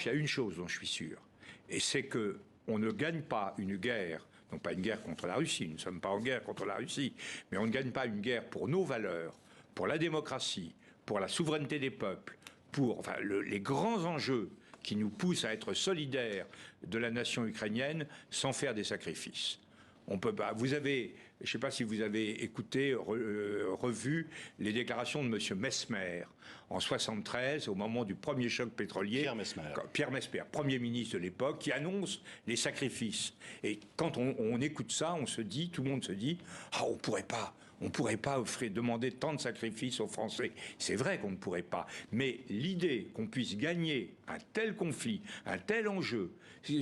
Il y a une chose dont je suis sûr, et c'est qu'on ne gagne pas une guerre, non pas une guerre contre la Russie, nous ne sommes pas en guerre contre la Russie, mais on ne gagne pas une guerre pour nos valeurs, pour la démocratie, pour la souveraineté des peuples, pour les grands enjeux qui nous poussent à être solidaires de la nation ukrainienne sans faire des sacrifices. On peut pas. Vous avez, je ne sais pas si vous avez écouté, revu les déclarations de M. Messmer en 1973, au moment du premier choc pétrolier. Pierre Messmer, Premier ministre de l'époque, qui annonce les sacrifices. Et quand on écoute ça, on se dit, tout le monde se dit, ah, on ne pourrait pas demander tant de sacrifices aux Français. C'est vrai qu'on ne pourrait pas. Mais l'idée qu'on puisse gagner un tel conflit, un tel enjeu,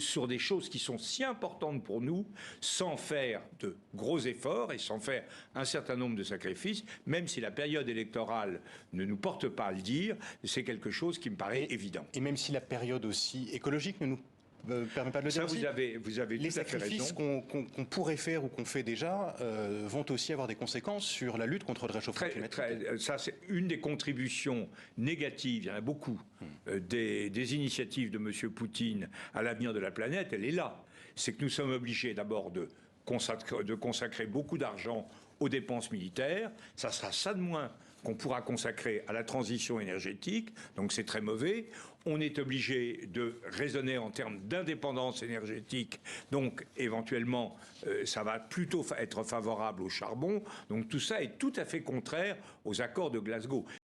sur des choses qui sont si importantes pour nous, sans faire de gros efforts et sans faire un certain nombre de sacrifices, même si la période électorale ne nous porte pas à le dire, c'est quelque chose qui me paraît évident. Et même si la période aussi écologique ne nous permet pas de le dire aussi. Vous avez les tout à fait raison. sacrifices qu'on pourrait faire ou qu'on fait déjà vont aussi avoir des conséquences sur la lutte contre le réchauffement climatique. Ça, c'est une des contributions négatives, il y en a beaucoup, des initiatives de M. Poutine à l'avenir de la planète, elle est là. C'est que nous sommes obligés d'abord de consacrer beaucoup d'argent aux dépenses militaires. Ça sera ça de moins qu'on pourra consacrer à la transition énergétique, donc c'est très mauvais. On est obligé de raisonner en termes d'indépendance énergétique, donc éventuellement ça va plutôt être favorable au charbon. Donc tout ça est tout à fait contraire aux accords de Glasgow.